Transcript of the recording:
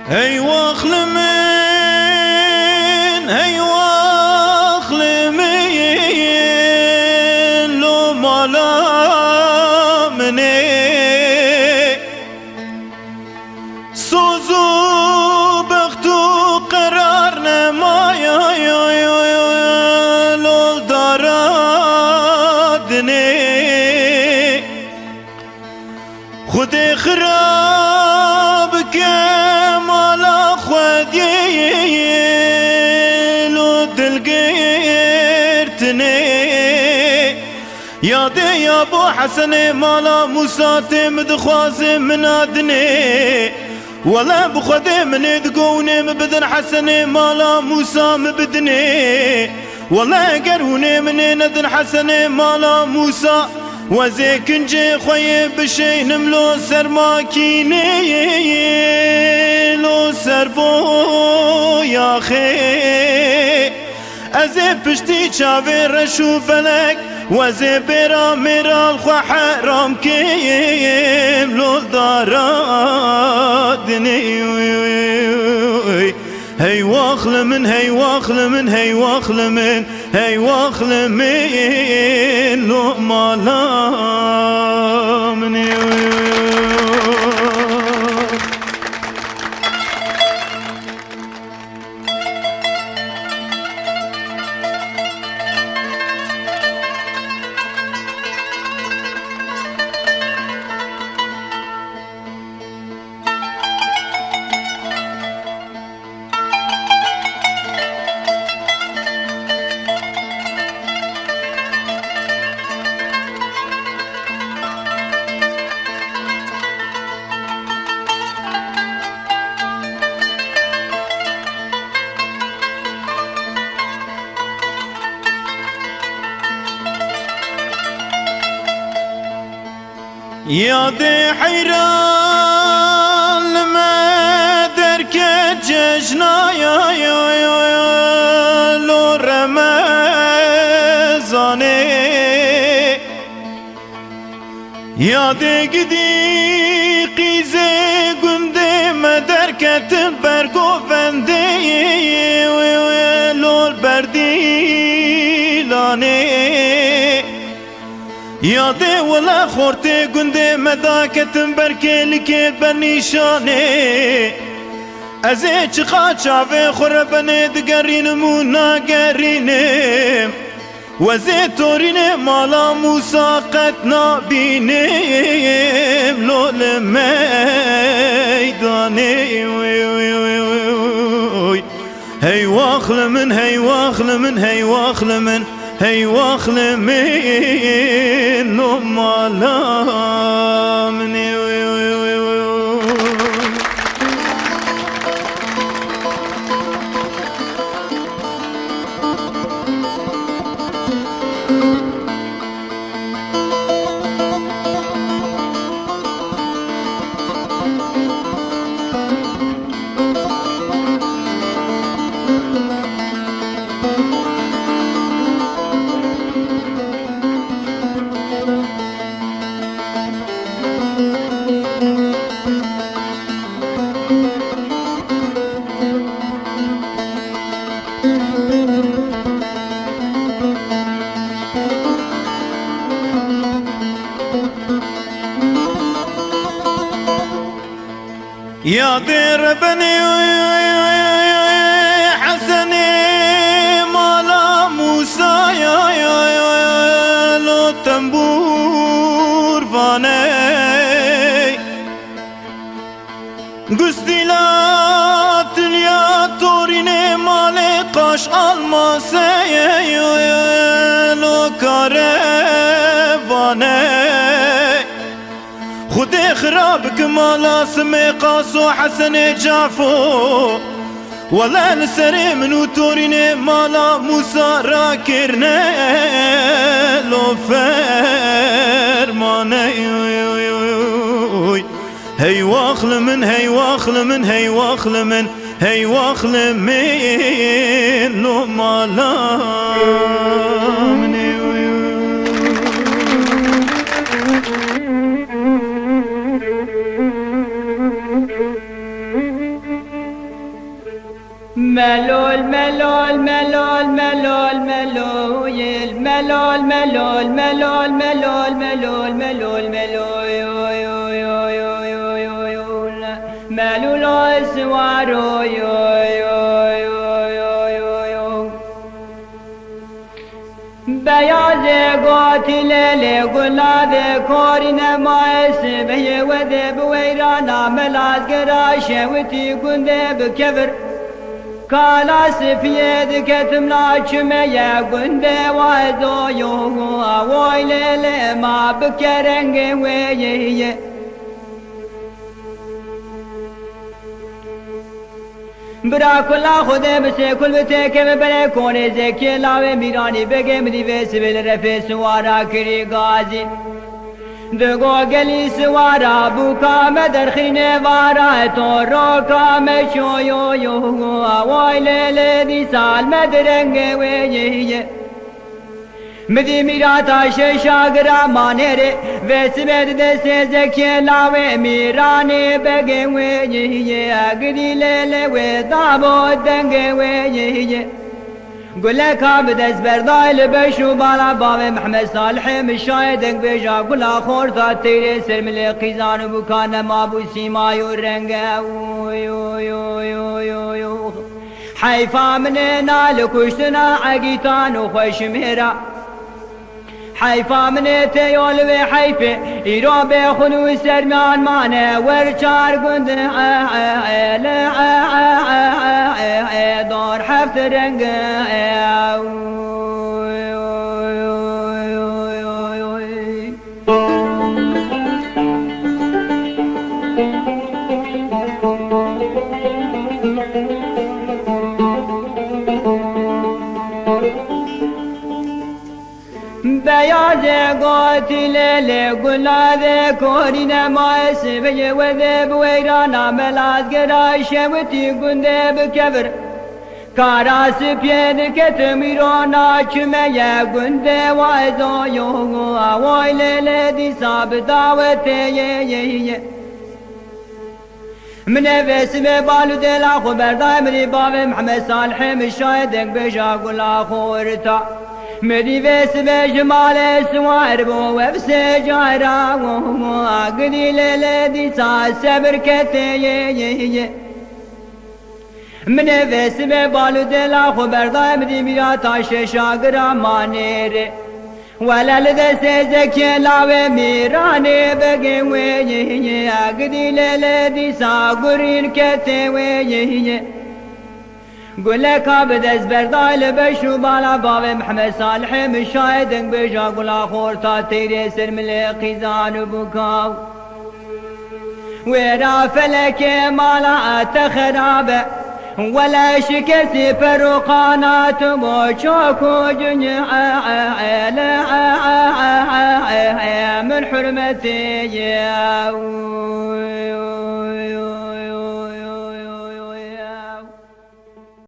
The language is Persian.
هي واخل من هي واخل من لو مالا مني سوزو بختو قرار نما لو دارادني خود خراب كمالا خودي لو دلقيرتني يا دي يا ابو حسن مالا موسى تمد خوازي منادني ولا بخدي من تقوني مبدن حسن مالا موسى مبدني ولا قروني من ندن حسن مالا موسى وزيك نجي خوي بشي نملو سر ماكيني لو سربو يا خي ازي بشتي شافي رشو بلك وزي برا مرا الخو حرام كيم لو دارادني هي واخل من هي واخل من هي واخل من هي واخل من لو مالا مني يا دي حيران لما درك جشنا يا لو رمزاني يا دي قدي قيزي قندي ما درك تبرقو فندي لو البردي لاني يا دي ولا خورتي قندي مداك تنبركي لكي بنيشاني ازي چقا شافي خربني دقرين مونا قريني وزي توريني مالا موسى قتنا بينيم لو لميداني هي واخل من هي واخل من هي واخل من هي واخل من لو مالا مني يا دير بني حسني مالا موسى يا لو تنبور فاني قصدي لا تليا توريني مالي قاش الماسي لو كارفاني خدي خرابك مالا سمي قاسو حسن جافو ولا نسري منو توريني مالا موسى راكرني لو فرماني هي واخل من هي واخل من هي واخل من هي واخل من لو مالا مني ملول ملول ملول ملول ملول ملول ملول ملول ملول ملول ملول ملول ملول اسوارو بياض قاتل لقلاد كورن مايس بيه وذب ويرانا ملاذ قراش وتي قندب كبر كالاس في يدك تملاش ميا قندب وذو يوغو ويلل ما بكرنگ ويه برا كلا خده بسه كل بتك ببره كونه زكي لاوه ميراني بگه مدي وسبل رفه سوارا كري غازي دگو گلی سوارا بوكا مدر خينه وارا تو روكا مشو يو يو ويلل دي سال مدرنگ ويه مدي ميراتا شاگرا مانره وسبد دسه زكي لاوه ميراني بگه ويه اگدي لele و دابو دنگ ويه قل كاب دز بردايل بشو بالا باب محمد صالح مشاهدك بجا قل خورتا تيري سر ملي قيزان بكان ما بو سيما يورنگ حيفا من نال كشتنا عقيتان وخوش مهرا حيفا من تيول وحيفه يرو بخلو سرمان مانه ورچار قند دار حفت رنگ بياض قاتل لقلاد كورين مايس بيه وذب ويرانا ملاذ قراش وتي قندب كبر كاراس بيدك تميرونا چمية قندب وعزو يوغو ويلل دي صاب دعوتي من بسم بالو دل خبر دايمري باب محمد صالح مشاهدك بجا قل خورتا مدي بسم جمال سوار بو وبس جارا وقدي للدي سابر كتي من بسم بالو دل خبر دايمري ميراتا شاگرا مانير ولا لدس زكي لاوه ميراني بگه ويه اگدي للدي ساگرين كتي ويه قل كاب دز بردايل بشو بالا باب محمد صالح مشاهدك بجا قل خورتا تيري سر ملي قيزان بكاو ويرا فلك مالا تخرابه ولا شكسي فروقانات موشوكو جنيا من حرمتي